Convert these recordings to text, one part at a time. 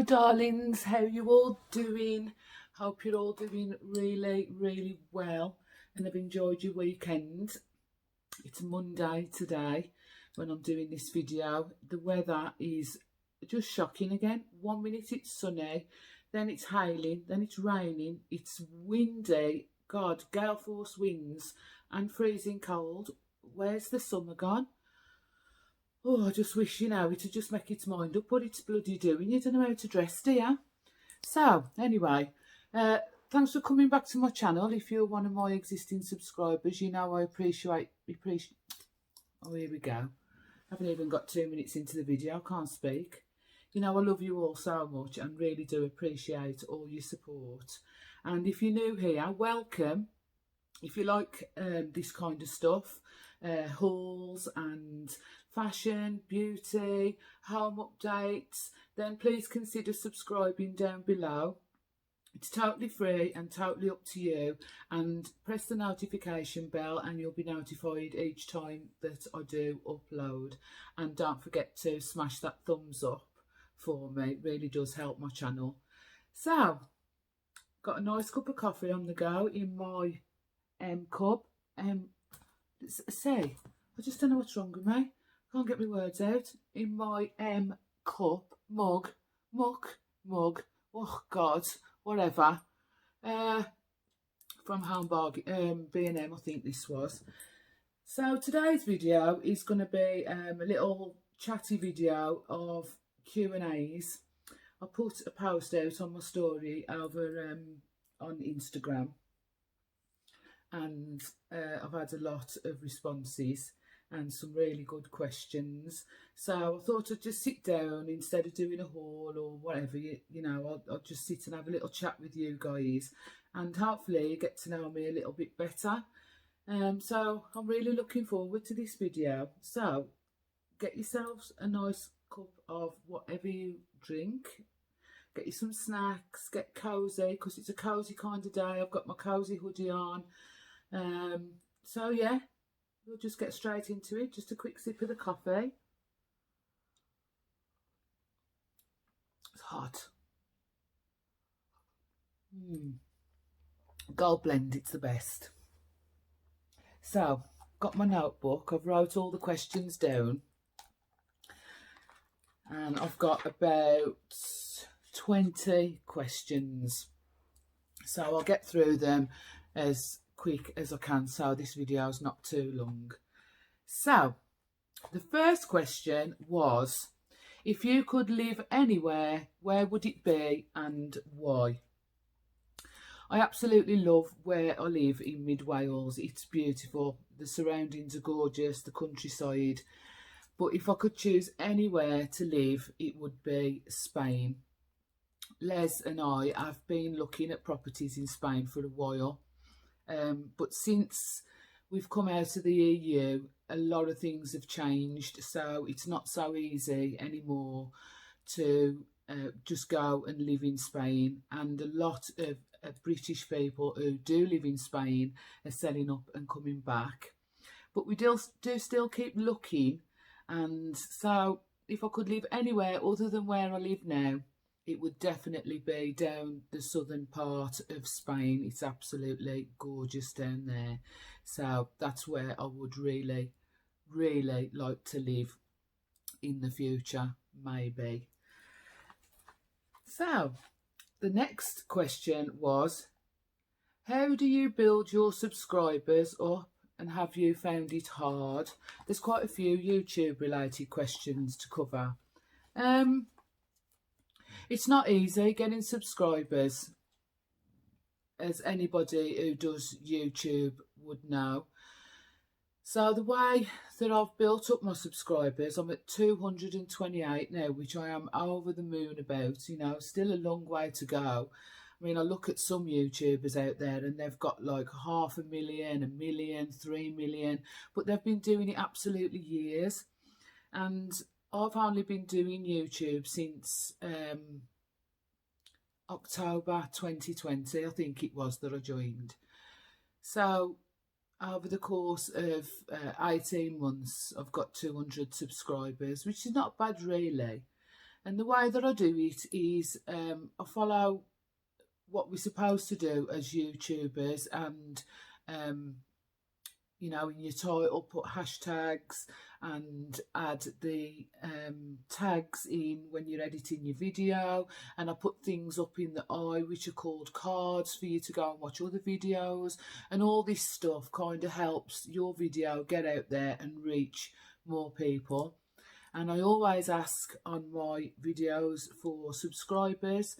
darlings, how you all doing? Hope you're all doing really well and have enjoyed your weekend. It's Monday today when I'm doing this video. The weather is just shocking again. 1 minute it's sunny, then it's hailing, then it's raining, it's windy, God, gale force winds and freezing cold. Where's the summer gone? Oh, I just wish, it would just make its mind up what it's bloody doing. You don't know how to dress, do you? So, anyway, thanks for coming back to my channel. If you're one of my existing subscribers, you know I appreciate... Oh, here we go. I haven't even got 2 minutes into the video. I can't speak. You know, I love you all so much and really do appreciate all your support. And if you're new here, welcome. If you like this kind of stuff, hauls and fashion, beauty, home updates, then please consider subscribing down below. It's totally free and totally up to you, and press the notification bell and you'll be notified each time that I do upload. And don't forget to smash that thumbs up for me, it really does help my channel. So, got a nice cup of coffee on the go in my cup. I just don't know what's wrong with me. Can't get my words out. In my cup, mug. Oh God, whatever. From Home B&M, I think this was. So today's video is going to be a little chatty video of Q&As. I put a post out on my story over on Instagram. And I've had a lot of responses and some really good questions, so I thought I'd just sit down instead of doing a haul or whatever. I'll just sit and have a little chat with you guys, and hopefully you get to know me a little bit better. So I'm really looking forward to this video. So get yourselves a nice cup of whatever you drink, get you some snacks, get cozy, because it's a cozy kind of day. I've got my cozy hoodie on. So yeah, we'll just get straight into it. Just a quick sip of the coffee. It's hot. Gold blend, it's the best. So, got my notebook. I've wrote all the questions down, and I've got about 20 questions. So I'll get through them as quick as I can, so this video is not too long. So the first question was, if you could live anywhere, where would it be and why? I absolutely love where I live in mid Wales. It's beautiful, the surroundings are gorgeous, the countryside, but if I could choose anywhere to live, it would be Spain. Les and I have been looking at properties in Spain for a while. But since we've come out of the EU, a lot of things have changed, so it's not so easy anymore to just go and live in Spain. And a lot of British people who do live in Spain are selling up and coming back. But we do still keep looking, and so if I could live anywhere other than where I live now, it would definitely be down the southern part of Spain. It's absolutely gorgeous down there. So that's where I would really like to live in the future, maybe. So the next question was, how do you build your subscribers up, and have you found it hard? There's quite a few YouTube related questions to cover. It's not easy getting subscribers, as anybody who does YouTube would know. So the way that I've built up my subscribers, I'm at 228 now, which I am over the moon about. Still a long way to go. I mean, I look at some YouTubers out there and they've got like 500,000, 1 million, 3 million, but they've been doing it absolutely years. And I've only been doing YouTube since October 2020, I think it was, that I joined. So over the course of 18 months, I've got 200 subscribers, which is not bad really. And the way that I do it is I follow what we're supposed to do as YouTubers, and you know, in your title put hashtags and add the tags in when you're editing your video, and I put things up in the eye which are called cards for you to go and watch other videos, and all this stuff kind of helps your video get out there and reach more people. And I always ask on my videos for subscribers.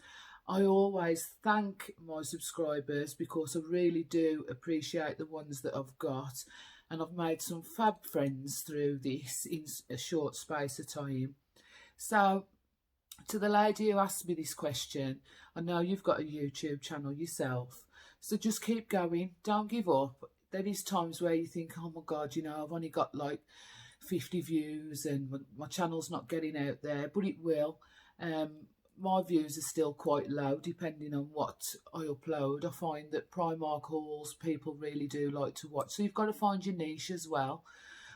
I always thank my subscribers because I really do appreciate the ones that I've got, and I've made some fab friends through this in a short space of time. So to the lady who asked me this question, I know you've got a YouTube channel yourself, so just keep going, don't give up. There is times where you think, oh my God, you know, I've only got like 50 views and my channel's not getting out there, but it will. My views are still quite low depending on what I upload. I find that Primark hauls people really do like to watch, so you've got to find your niche as well.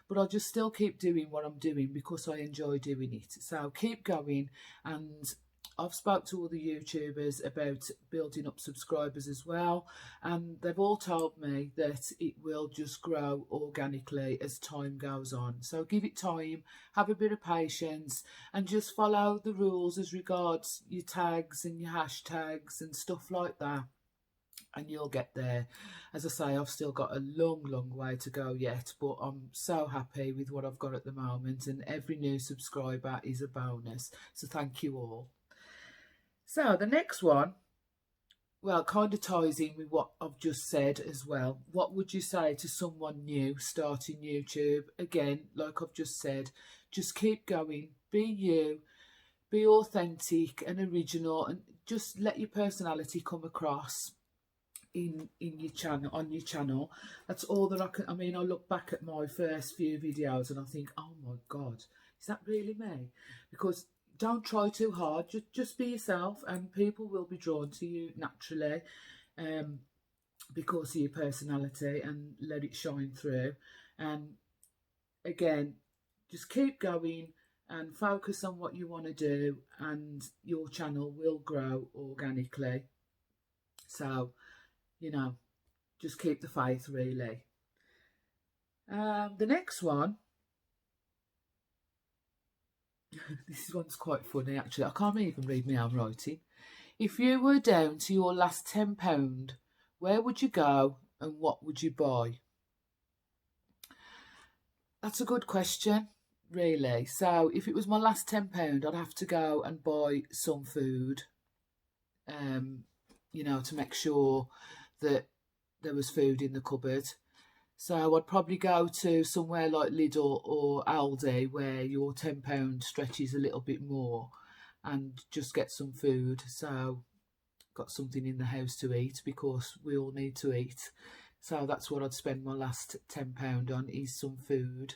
But I'll just still keep doing what I'm doing because I enjoy doing it. So keep going, and I've spoke to all the YouTubers about building up subscribers as well, and they've all told me that it will just grow organically as time goes on. So give it time, have a bit of patience, and just follow the rules as regards your tags and your hashtags and stuff like that, and you'll get there. As I say, I've still got a long way to go yet, but I'm so happy with what I've got at the moment, and every new subscriber is a bonus, so thank you all. So the next one, well, kind of ties in with what I've just said as well. What would you say to someone new starting YouTube? Again, like I've just said, just keep going, be you, be authentic and original, and just let your personality come across in your channel, on your channel. That's all that I can. I mean, I look back at my first few videos and I think, oh my God, is that really me? Because don't try too hard, just be yourself, and people will be drawn to you naturally because of your personality, and let it shine through. And again, just keep going and focus on what you want to do, and your channel will grow organically. So, you know, just keep the faith, really. The next one, this one's quite funny actually. I can't even read my own writing. If you were down to your last £10, where would you go and what would you buy? That's a good question, really. So if it was my last £10, I'd have to go and buy some food, you know, to make sure that there was food in the cupboard. So I'd probably go to somewhere like Lidl or Aldi, where your £10 stretches a little bit more, and just get some food. So got something in the house to eat, because we all need to eat. So that's what I'd spend my last £10 on, is some food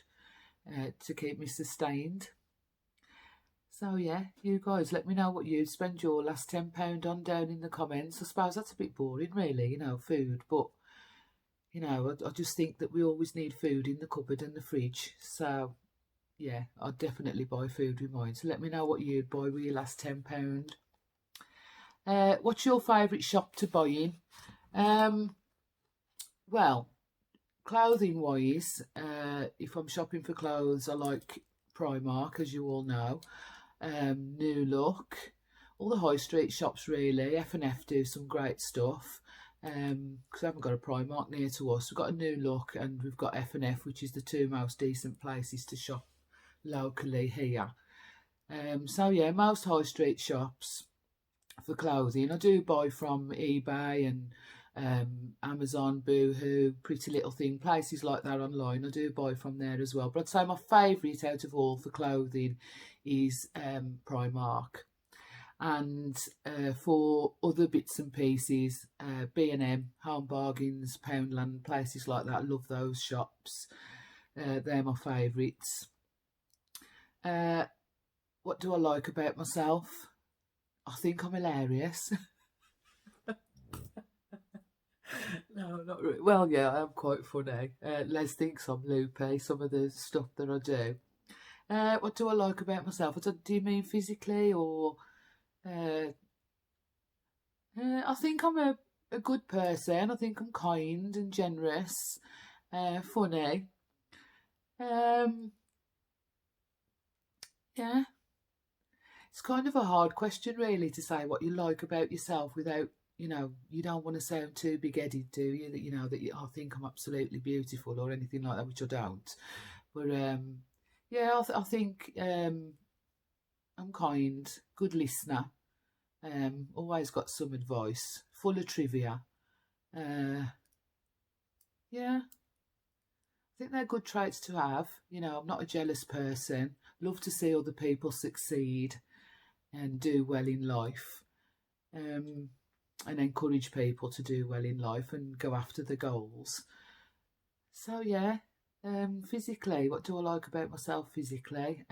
to keep me sustained. So yeah, you guys, let me know what you'd spend your last £10 on down in the comments. I suppose that's a bit boring, really, you know, food, but you know, I just think that we always need food in the cupboard and the fridge. So, yeah, I'd definitely buy food with mine. So let me know what you'd buy with your last £10. What's your favourite shop to buy in? Well, clothing-wise, if I'm shopping for clothes, I like Primark, as you all know. New Look, all the high street shops, really. F&F do some great stuff. Because I haven't got a Primark near to us. We've got a New Look and we've got F&F, which is the two most decent places to shop locally here. So yeah, most high street shops for clothing. I do buy from eBay and Amazon, Boohoo, Pretty Little Thing, places like that online. I do buy from there as well. But I'd say my favourite out of all for clothing is Primark. And for other bits and pieces, B&M, Home Bargains, Poundland, places like that. I love those shops. They're my favourites. What do I like about myself? I think I'm hilarious. No, not really. Well, yeah, I am quite funny. Les thinks I'm loopy, some of the stuff that I do. What do I like about myself? Do you mean physically or? Uh, I think I'm a good person. I think I'm kind and generous, funny. Um, yeah, it's kind of a hard question, really, to say what you like about yourself without, you don't want to sound too big-headed, do you? That I think I'm absolutely beautiful or anything like that, which I don't. But yeah, I think I'm kind, good listener. Always got some advice, full of trivia. Uh, yeah, I think they're good traits to have. I'm not a jealous person. Love to see other people succeed and do well in life. And encourage people to do well in life and go after the goals. So yeah, physically, what do I like about myself physically?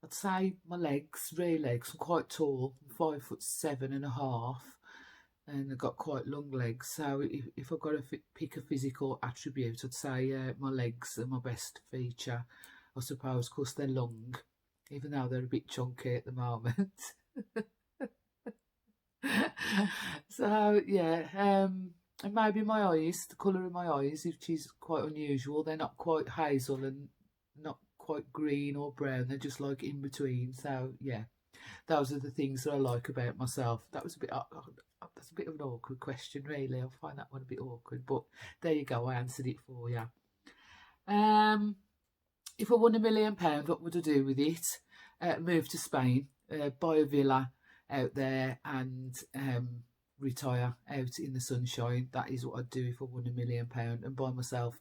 I'd say my legs, really, 'cause I'm quite tall. I'm 5'7.5", and I've got quite long legs. So if I've got to pick a physical attribute, I'd say my legs are my best feature, I suppose, because they're long, even though they're a bit chunky at the moment. So yeah, and maybe my eyes, the colour of my eyes, which is quite unusual. They're not quite hazel and not quite green or brown. They're just like in between. So yeah, those are the things that I like about myself. That was a bit. That's a bit of an awkward question, really. I find that one a bit awkward, but there you go. I answered it for you. If I won £1,000,000, what would I do with it? Move to Spain, buy a villa out there, and retire out in the sunshine. That is what I'd do if I won £1,000,000, and buy myself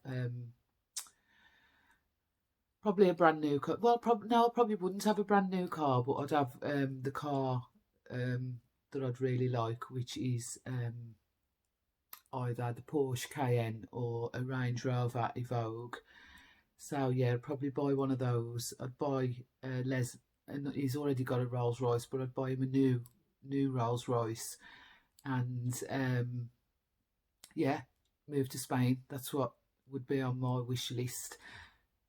probably a brand new car. Well, no, I probably wouldn't have a brand new car, but I'd have the car that I'd really like, which is either the Porsche Cayenne or a Range Rover Evoque. So yeah, I'd probably buy one of those. I'd buy Les, and he's already got a Rolls Royce, but I'd buy him a new Rolls Royce, and yeah, move to Spain. That's what would be on my wish list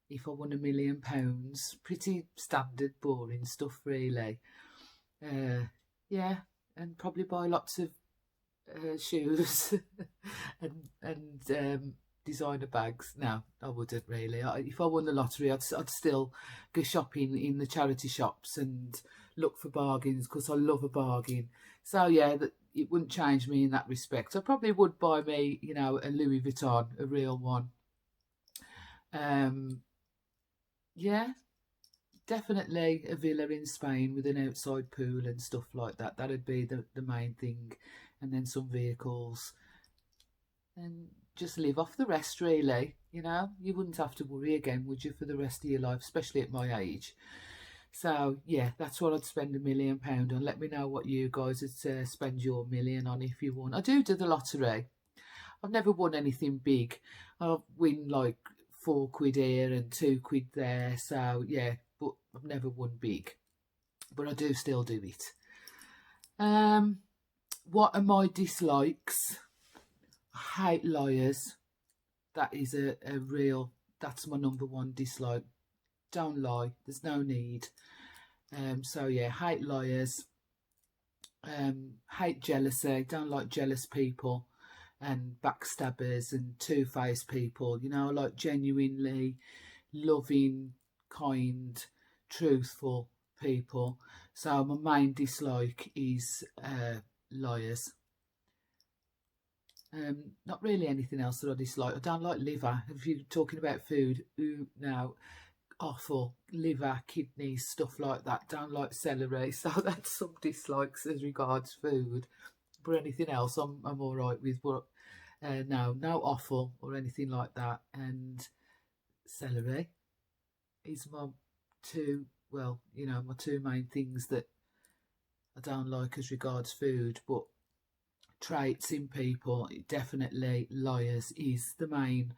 if I won £1,000,000. Pretty standard, boring stuff, really. Yeah, and probably buy lots of shoes and designer bags. No, I wouldn't really. If I won the lottery, I'd still go shopping in the charity shops and look for bargains, because I love a bargain. So yeah, it wouldn't change me in that respect. I probably would buy me, a Louis Vuitton, a real one. Yeah, definitely a villa in Spain with an outside pool and stuff like that. That'd be the main thing. And then some vehicles. And just live off the rest, really. You wouldn't have to worry again, would you, for the rest of your life, especially at my age. So yeah, that's what I'd spend £1,000,000 on. Let me know what you guys would spend your million on if you won. I do the lottery. I've never won anything big. I'll win like £4 here and £2 there. So yeah, but I've never won big. But I do still do it. What are my dislikes? I hate liars. That is a real, that's my number one dislike. Don't lie. There's no need. So yeah, hate liars. Hate jealousy. Don't like jealous people and backstabbers and two-faced people. I like genuinely loving, kind, truthful people. So my main dislike is liars. Not really anything else that I dislike. I don't like liver. If you're talking about food, no, awful. Liver, kidneys, stuff like that. Don't like celery. So that's some dislikes as regards food. But anything else, I'm all right with. But no offal or anything like that. And celery is my my two main things that I don't like as regards food. But traits in people, definitely liars is the main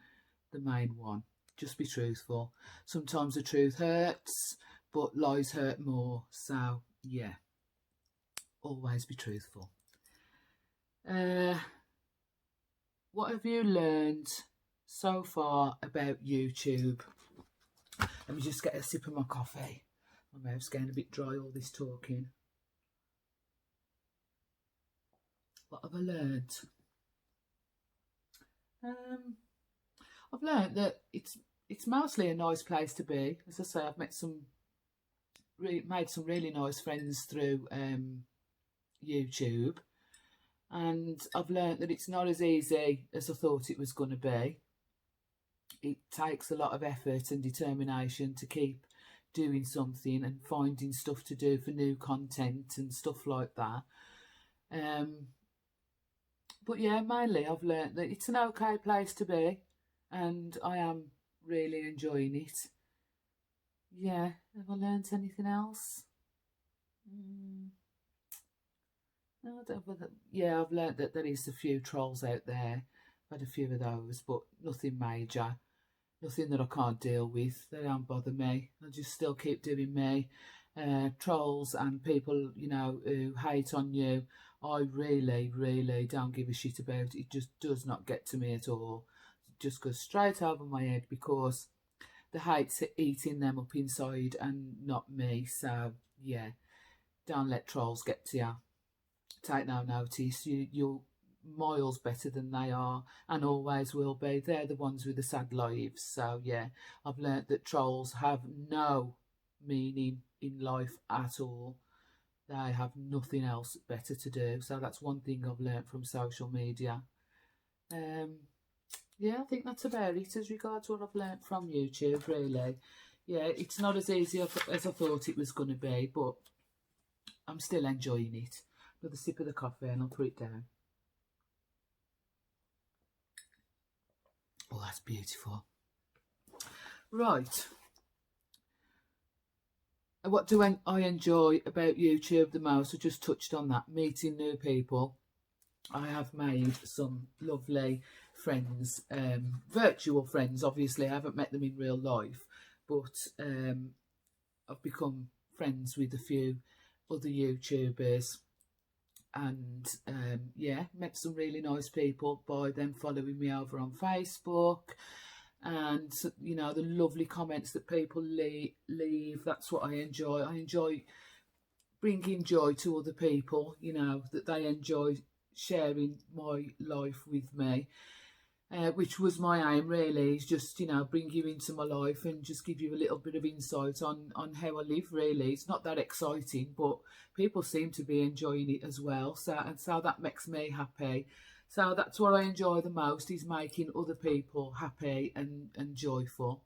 one. Just be truthful. Sometimes the truth hurts, but lies hurt more. So yeah, always be truthful. What have you learned so far about YouTube. Let me just get a sip of my coffee. My mouth's getting a bit dry, all this talking. What have I learned? I've learned that it's mostly a nice place to be. As I say, I've made some really nice friends through YouTube, and I've learned that it's not as easy as I thought it was going to be. It takes a lot of effort and determination to keep doing something and finding stuff to do for new content and stuff like that. But yeah, mainly I've learnt that it's an okay place to be, and I am really enjoying it. Yeah, have I learnt anything else? No, I don't. Yeah, I've learnt that there is a few trolls out there. I've had a few of those, but nothing major. Nothing that I can't deal with. They don't bother me. I just still keep doing me. Trolls and people, you know, who hate on you, I really don't give a shit about. It just does not get to me at all. It just goes straight over my head because the hate's eating them up inside and not me. So yeah, don't let trolls get to you. Take no notice. You're miles better than they are and always will be. They're the ones with the sad lives. So yeah, I've learnt that trolls have no meaning in life at all. They have nothing else better to do. So that's one thing I've learnt from social media. Yeah, I think that's about it as regards what I've learnt from YouTube, really. Yeah, it's not as easy as I thought it was going to be, but I'm still enjoying it. Another sip of the coffee and I'll put it down. Oh, that's beautiful. Right. What do I enjoy about YouTube the most? I just touched on that, meeting new people. I have made some lovely friends, virtual friends, obviously. I haven't met them in real life, but I've become friends with a few other YouTubers. And yeah, met some really nice people by them following me over on Facebook. And you know, the lovely comments that people leave, that's what I enjoy. I enjoy bringing joy to other people, you know, that they enjoy sharing my life with me, which was my aim really, is just, you know, bring you into my life and just give you a little bit of insight on how I live. Really, it's not that exciting, but people seem to be enjoying it as well, so that makes me happy. So that's what I enjoy the most, is making other people happy and joyful.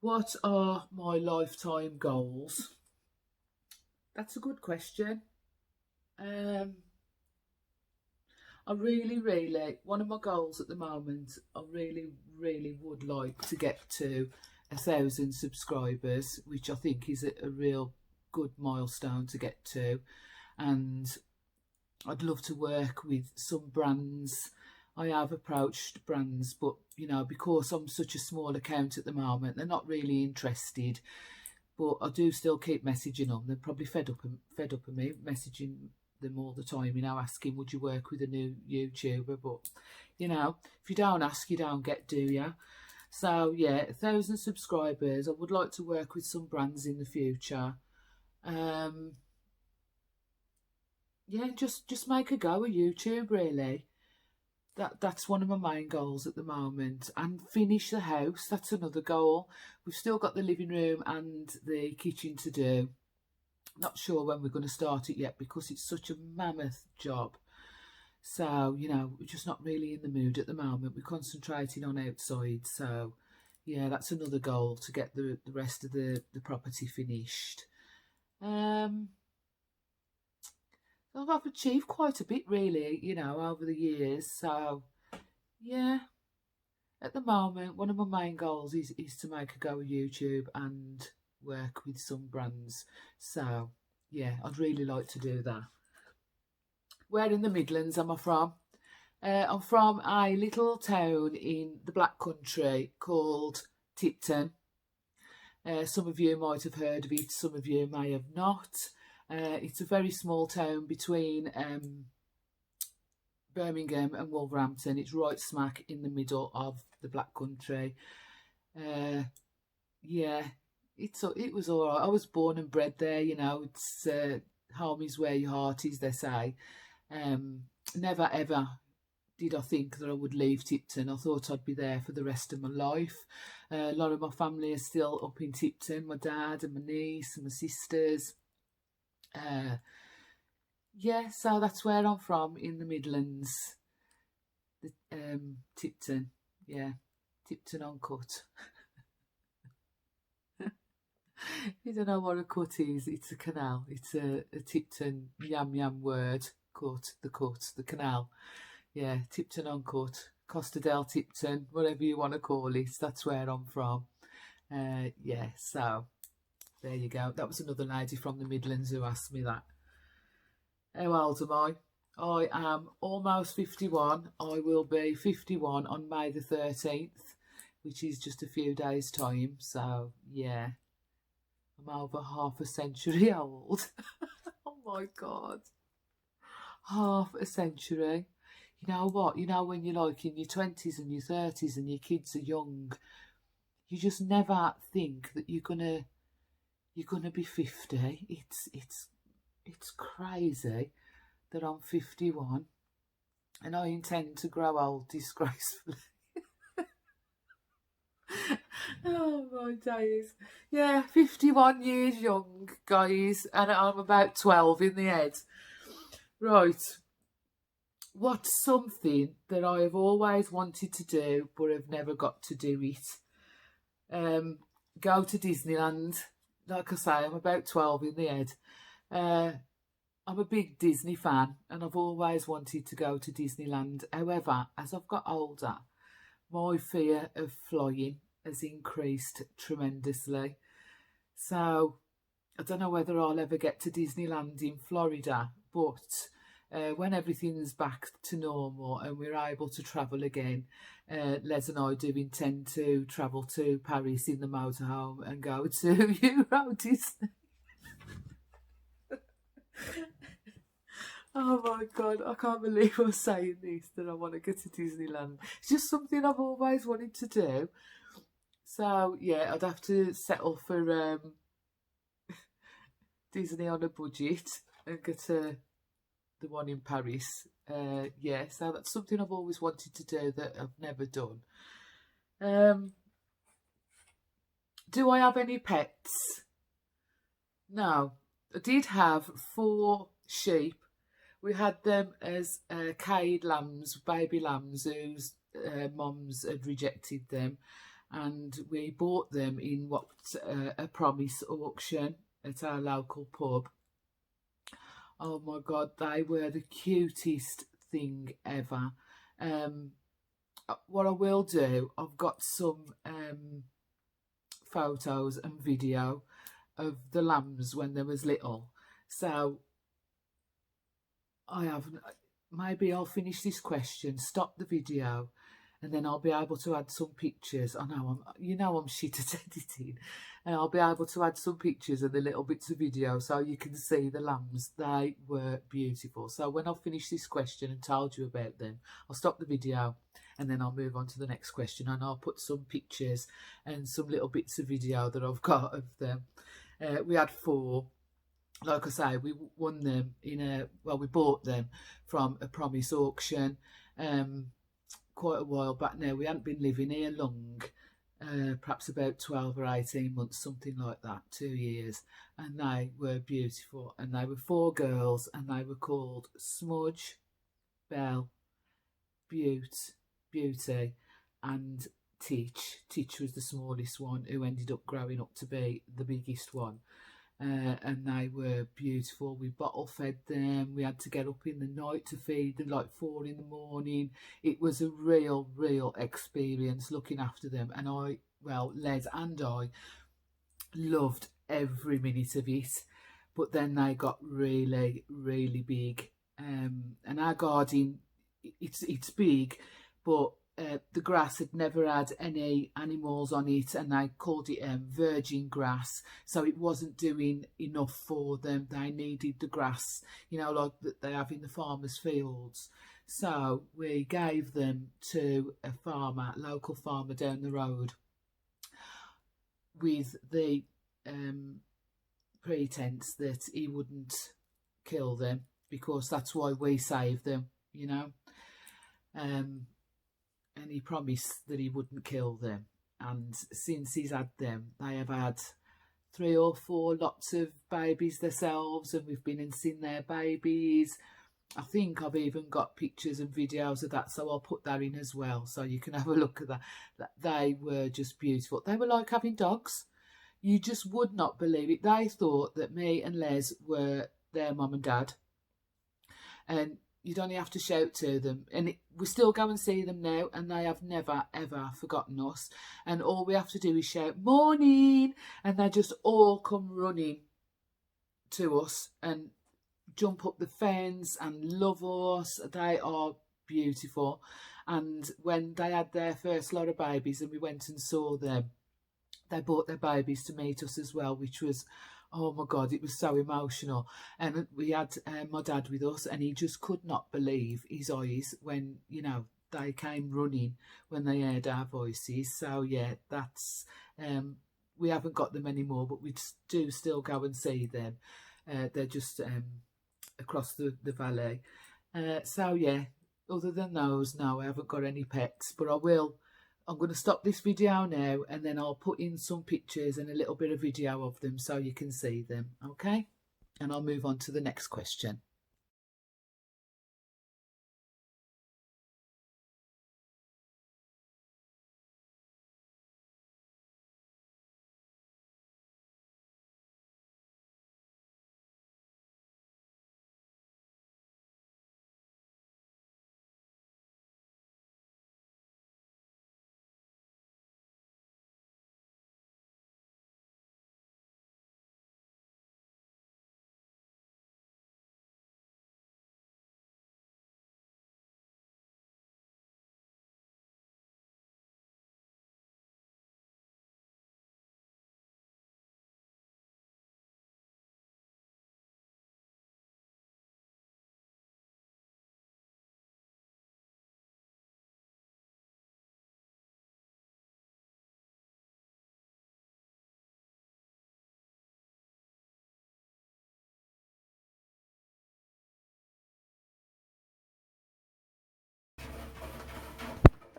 What are my lifetime goals? That's a good question. I really, one of my goals at the moment, I really would like to get to 1,000 subscribers, which I think is a real good milestone to get to. And I'd love to work with some brands. I have approached brands, but you know, because I'm such a small account at the moment, they're not really interested. But I do still keep messaging them. They're probably fed up of me messaging them all the time, you know, asking, would you work with a new YouTuber? But you know, if you don't ask, you don't get, do you? So yeah, 1,000 subscribers. I would like to work with some brands in the future. Yeah, just make a go at YouTube, really. That's one of my main goals at the moment. And finish the house, that's another goal. We've still got the living room and the kitchen to do. Not sure when we're going to start it yet because it's such a mammoth job. So, you know, we're just not really in the mood at the moment. We're concentrating on outside. So, yeah, that's another goal, to get the rest of the property finished. I've achieved quite a bit, really, you know, over the years. So, yeah, at the moment, one of my main goals is to make a go of YouTube and work with some brands. So, yeah, I'd really like to do that. Where in the Midlands am I from? I'm from a little town in the Black Country called Tipton. Some of you might have heard of it, some of you may have not. It's a very small town between Birmingham and Wolverhampton. It's right smack in the middle of the Black Country. Yeah, it was all right. I was born and bred there, you know. It's home is where your heart is, they say. Never ever did I think that I would leave Tipton. I thought I'd be there for the rest of my life. A lot of my family are still up in Tipton. My dad and my niece and my sisters. Yeah, so that's where I'm from, in the Midlands. Tipton, yeah, Tipton on cut. You don't know what a cut is. It's a canal. It's a Tipton yam word. Cut, the canal. Yeah, Tipton on cut. Costa del Tipton, whatever you want to call it. That's where I'm from. Yeah, so there you go. That was another lady from the Midlands who asked me that. How old am I? I am almost 51. I will be 51 on May the 13th, which is just a few days' time. So, yeah, I'm over half a century old. Oh my God. Half a century. You know what? You know when you're like in your 20s and your 30s and your kids are young, you just never think that you're gonna be 50. It's crazy that I'm 51 and I intend to grow old disgracefully. Oh my days. Yeah, 51 years young, guys, and I'm about 12 in the head. Right. What's something that I have always wanted to do but have never got to do it? Go to Disneyland. Like I say, I'm about 12 in the head. I'm a big Disney fan and I've always wanted to go to Disneyland. However, as I've got older, my fear of flying has increased tremendously. So I don't know whether I'll ever get to Disneyland in Florida, but when everything's back to normal and we're able to travel again, Les and I do intend to travel to Paris in the motorhome and go to Euro Disney. Oh my God, I can't believe I'm saying this, that I want to go to Disneyland. It's just something I've always wanted to do. So, yeah, I'd have to settle for Disney on a budget and go to the one in Paris. Yeah, so that's something I've always wanted to do that I've never done. Do I have any pets? No. I did have 4 sheep. We had them as caged lambs, baby lambs, whose mums had rejected them. And we bought them in what a promise auction at our local pub. Oh my God, they were the cutest thing ever. What I will do, I've got some photos and video of the lambs when they was little. So maybe I'll finish this question, stop the video, and then I'll be able to add some pictures. I know I'm shit at editing, and I'll be able to add some pictures and the little bits of video so you can see the lambs. They were beautiful. So when I've finished this question and told you about them, I'll stop the video and then I'll move on to the next question, and I'll put some pictures and some little bits of video that I've got of them. We had 4. Like I say, we won them we bought them from a promise auction quite a while back now. We hadn't been living here long, perhaps about 12 or 18 months, something like that, 2 years. And they were beautiful. And they were 4 girls and they were called Smudge, Belle, Beauty and Titch. Titch was the smallest one, who ended up growing up to be the biggest one. And they were beautiful. We bottle fed them. We had to get up in the night to feed them, like 4 in the morning. It was a real experience looking after them. And Les and I loved every minute of it. But then they got really big. And our garden, it's big, but the grass had never had any animals on it, and they called it virgin grass, so it wasn't doing enough for them. They needed the grass, you know, like that they have in the farmers' fields. So we gave them to a farmer, local farmer down the road, with the pretense that he wouldn't kill them, because that's why we saved them, you know. And he promised that he wouldn't kill them. And since he's had them, they have had 3 or 4 lots of babies themselves, and we've been and seen their babies. I think I've even got pictures and videos of that, so I'll put that in as well, so you can have a look at that. They were just beautiful. They were like having dogs. You just would not believe it. They thought that me and Les were their mum and dad, and you'd only have to shout to them, and we still go and see them now, and they have never ever forgotten us. And all we have to do is shout morning, and they just all come running to us and jump up the fence and love us. They are beautiful. And when they had their first lot of babies and we went and saw them, they brought their babies to meet us as well, which was, oh my God, it was so emotional. And we had my dad with us, and he just could not believe his eyes when, you know, they came running when they heard our voices. So yeah, that's we haven't got them anymore, but we do still go and see them. They're just across the valley. So yeah, other than those, no, I haven't got any pets, but I will. I'm going to stop this video now, and then I'll put in some pictures and a little bit of video of them so you can see them, okay? And I'll move on to the next question.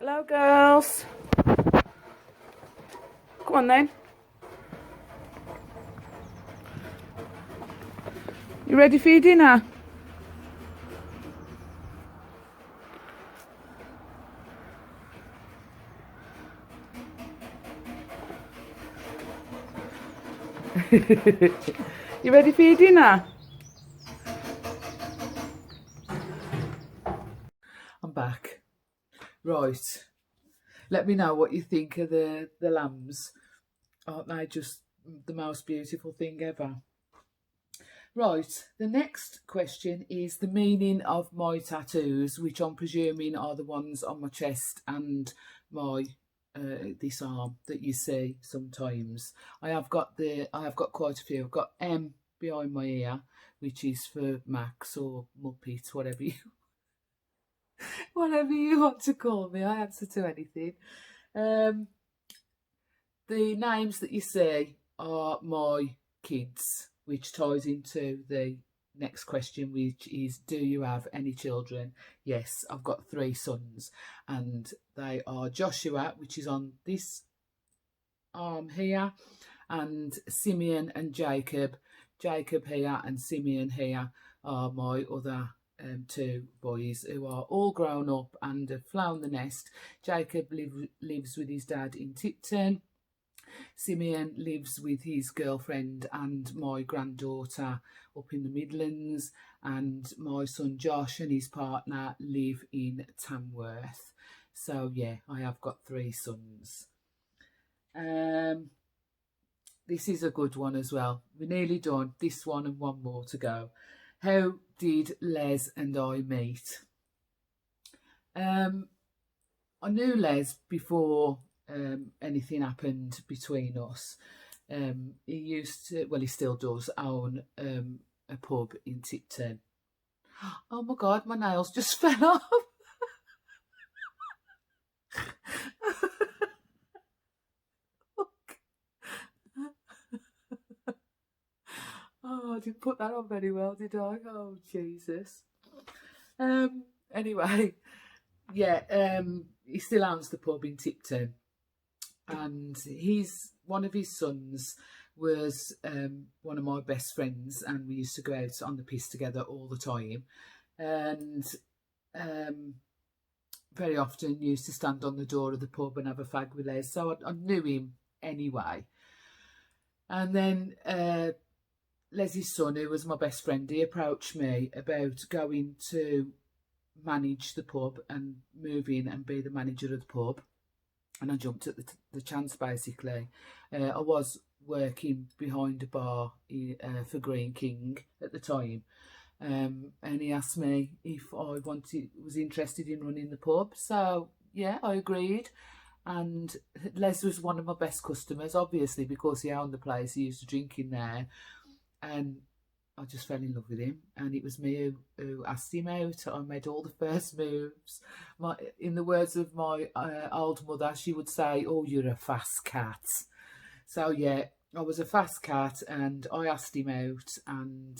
Hello, girls. Come on then. You ready for your dinner? You ready for your dinner? I'm back. Right. Let me know what you think of the lambs. Aren't they just the most beautiful thing ever? Right, the next question is the meaning of my tattoos, which I'm presuming are the ones on my chest and my this arm that you see sometimes. I have got quite a few. I've got M behind my ear, which is for Max or Muppet, whatever you want to call me. I answer to anything. The names that you see are my kids, which ties into the next question, which is, do you have any children? Yes, I've got 3 sons, and they are Joshua, which is on this arm here, and Simeon and Jacob. Jacob here and Simeon here are my other 2 boys, who are all grown up and have flown the nest. Jacob lives with his dad in Tipton. Simeon lives with his girlfriend and my granddaughter up in the Midlands, and my son Josh and his partner live in Tamworth. So yeah, I have got 3 sons. This is a good one as well. We're nearly done. This one and one more to go. How did Les and I meet? I knew Les before anything happened between us. He used to, well, he still does own a pub in Tipton. Oh my God, my nails just fell off. Oh, I didn't put that on very well, did I? Oh, Jesus. Anyway, yeah, he still owns the pub in Tipton, and one of his sons was one of my best friends, and we used to go out on the piss together all the time, and very often used to stand on the door of the pub and have a fag with Les, so I knew him anyway. And then Leslie's son, who was my best friend, he approached me about going to manage the pub and move in and be the manager of the pub. And I jumped at the chance, basically. I was working behind a bar for Green King at the time. And he asked me if I was interested in running the pub. So, yeah, I agreed. And Les was one of my best customers, obviously, because he owned the place. He used to drink in there. And I just fell in love with him, and it was me who asked him out. I made all the first moves. In the words of my old mother, she would say, "Oh, you're a fast cat." So yeah, I was a fast cat, and I asked him out, and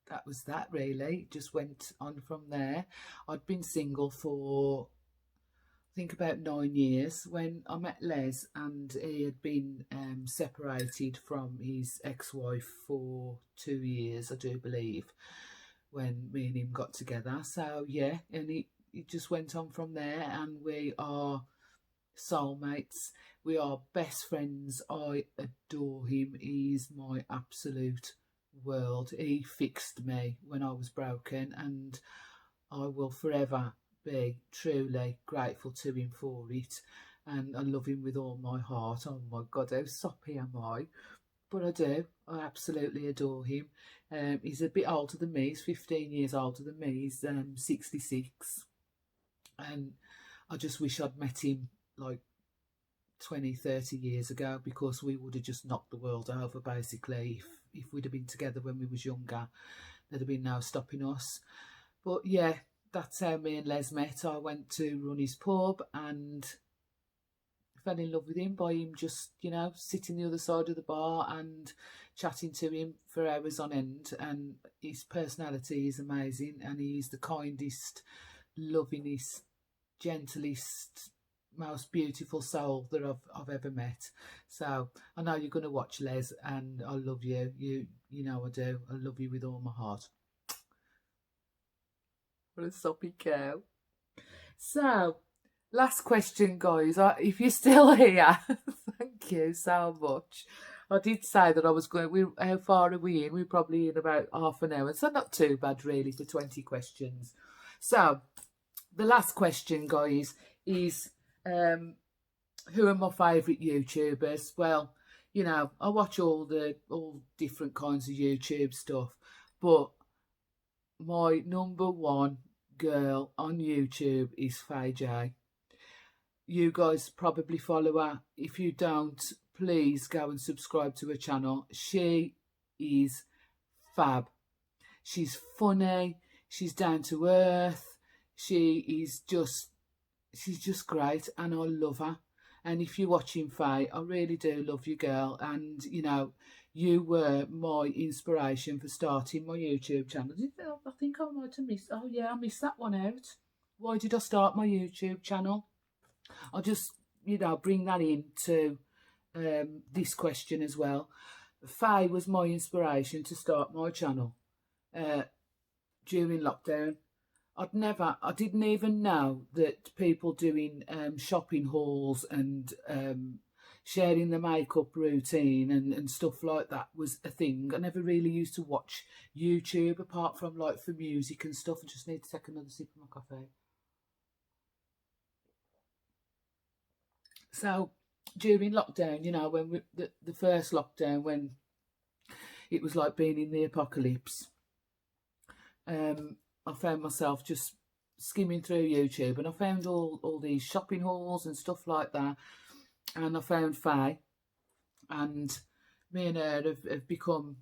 that was that really. It just went on from there. I'd been single for I think about 9 years when I met Les, and he had been separated from his ex-wife for 2 years, I do believe, when me and him got together. So yeah, and it just went on from there, and we are soulmates. We are best friends. I adore him. He's my absolute world. He fixed me when I was broken, and I will forever be truly grateful to him for it, and I love him with all my heart. Oh my God, how soppy am I? But I do. I absolutely adore him. He's a bit older than me. He's 15 years older than me. He's 66, and I just wish I'd met him like 20-30 years ago, because we would have just knocked the world over basically. If we'd have been together when we was younger, there'd have been no stopping us. But yeah, that's how me and Les met. I went to run his pub and fell in love with him by him just, sitting the other side of the bar and chatting to him for hours on end. And his personality is amazing, and he's the kindest, lovingest, gentlest, most beautiful soul that I've ever met. So I know you're going to watch, Les, and I love you. You know I do. I love you with all my heart. What a soppy cow. So, last question, guys. If you're still here, thank you so much. I did say that I was going. How far are we in? We're probably in about half an hour, so not too bad really for 20 questions. So, the last question, guys, is who are my favourite YouTubers? Well, I watch all different kinds of YouTube stuff, but my number one girl on YouTube is Faye. You guys probably follow her. If you don't, please go and subscribe to her channel. She is fab. She's funny. She's down to earth. She's just great, and I love her. And if you're watching Faye, I really do love you, girl. And you were my inspiration for starting my YouTube channel. I think I might have missed. Oh yeah, I missed that one out. Why did I start my YouTube channel? I'll just bring that into this question as well. Faye was my inspiration to start my channel during lockdown. I didn't even know that people doing shopping hauls and sharing the makeup routine and stuff like that was a thing. I never really used to watch YouTube apart from like for music and stuff. I just need to take another sip of my coffee. So during lockdown, when the first lockdown, when it was like being in the apocalypse, I found myself just skimming through YouTube, and I found all these shopping hauls and stuff like that, and I found Faye, and me and her have become,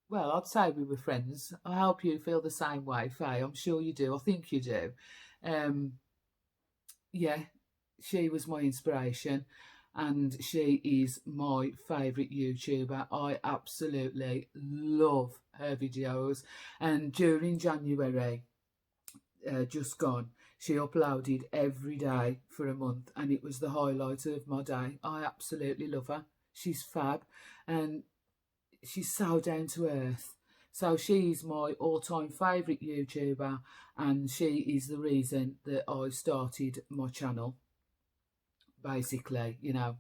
well, I'd say we were friends. I hope you feel the same way, Faye. I'm sure you do. I think you do. Um, yeah, she was my inspiration, and she is my favourite YouTuber. I absolutely love her videos. And during January, just gone, she uploaded every day for a month, and it was the highlight of my day. I absolutely love her. She's fab, and she's so down to earth. So she's my all-time favourite YouTuber, and she is the reason that I started my channel. Basically, you know,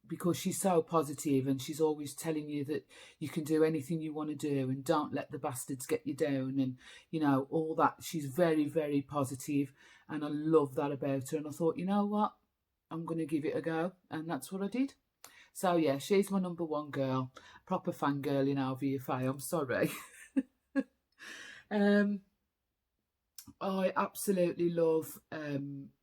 because she's so positive, and she's always telling you that you can do anything you want to do, and don't let the bastards get you down, and you know, all that. She's very, very positive, and I love that about her. And I thought, you know what, I'm going to give it a go, and that's what I did. So yeah, she's my number one girl. Proper fangirling over you, Faye. I'm sorry. I absolutely love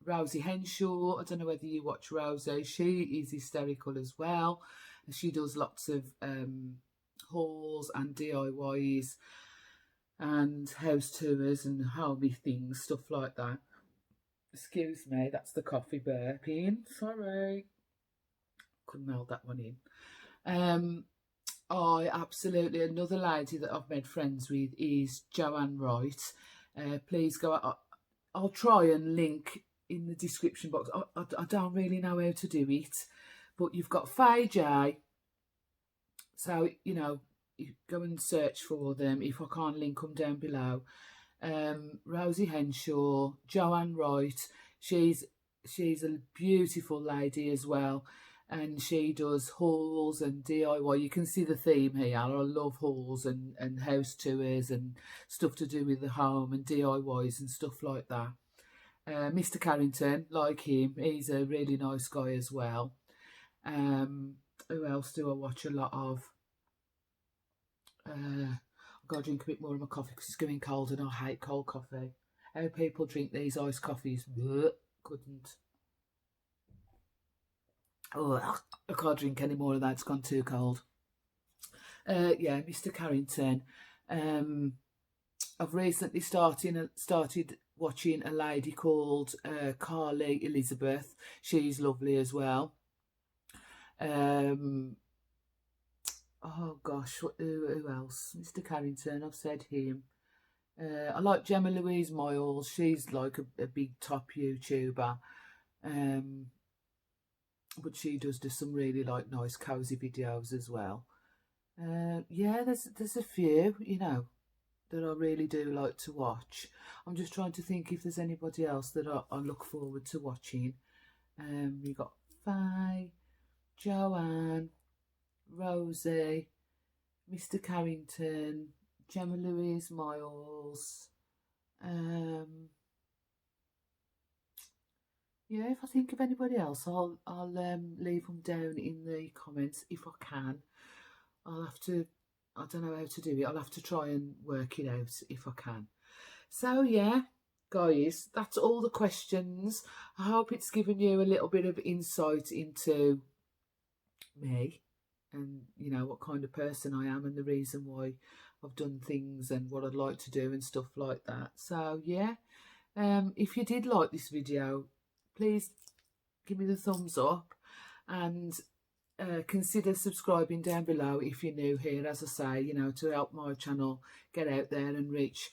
Rosie Henshaw. I don't know whether you watch Rosie. She is hysterical as well. She does lots of hauls and DIYs and house tours and homey things, stuff like that. Excuse me, that's the coffee burping. Sorry. Couldn't hold that one in. I absolutely, another lady that I've made friends with is Joanne Wright. Please go out. I'll try and link in the description box. I don't really know how to do it, but you've got Faye J. So, you know, you go and search for them if I can't link them down below. Rosie Henshaw, Joanne Wright. She's a beautiful lady as well, and she does hauls and DIY. You can see the theme here. I love hauls and house tours and stuff to do with the home and DIYs and stuff like that. Mr. Carrington, like him, he's a really nice guy as well. Who else do I watch a lot of? I've got to drink a bit more of my coffee because it's getting cold, and I hate cold coffee. How people drink these iced coffees, bleh, couldn't. Oh, I can't drink any more of that. It's gone too cold. Yeah, Mr. Carrington. I've recently started watching a lady called Carly Elizabeth. She's lovely as well. Oh gosh, who else? Mr. Carrington, I've said him. I like Gemma Louise Miles. She's like a big top YouTuber. But she does some really like nice cozy videos as well. Yeah, there's a few, you know, that I really do like to watch. I'm just trying to think if there's anybody else that I look forward to watching. You got Faye, Joanne, Rosie, Mr. Carrington, Gemma Louise Miles. Yeah, if I think of anybody else, I'll leave them down in the comments if I can. I'll have to, I don't know how to do it. I'll have to try and work it out if I can. So yeah, guys, that's all the questions. I hope it's given you a little bit of insight into me and, you know, what kind of person I am and the reason why I've done things and what I'd like to do and stuff like that. So yeah, if you did like this video, please give me the thumbs up, and consider subscribing down below if you're new here, as I say, you know, to help my channel get out there and reach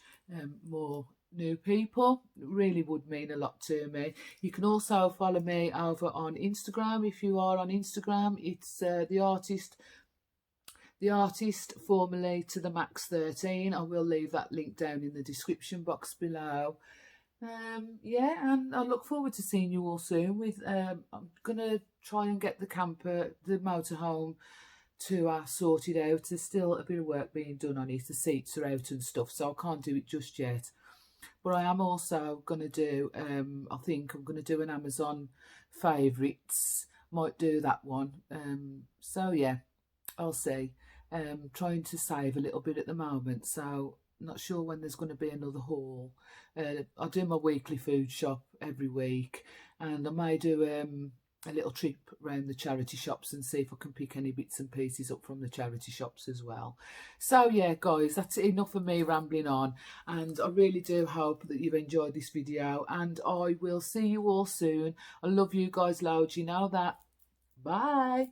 more new people. It really would mean a lot to me. You can also follow me over on Instagram if you are on Instagram. It's the artist formerly to the Max 13. I will leave that link down in the description box below. Yeah, and I look forward to seeing you all soon. I'm gonna try and get the motorhome tour sorted out. There's still a bit of work being done on it. The seats are out and stuff, so I can't do it just yet. But I am also gonna do. I think I'm gonna do an Amazon favourites. Might do that one. So yeah, I'll see. Trying to save a little bit at the moment, so not sure when there's going to be another haul. I do my weekly food shop every week, and I may do a little trip around the charity shops and see if I can pick any bits and pieces up from the charity shops as well. So yeah, guys, that's enough of me rambling on, and I really do hope that you've enjoyed this video, and I will see you all soon. I love you guys loads, you know that. Bye.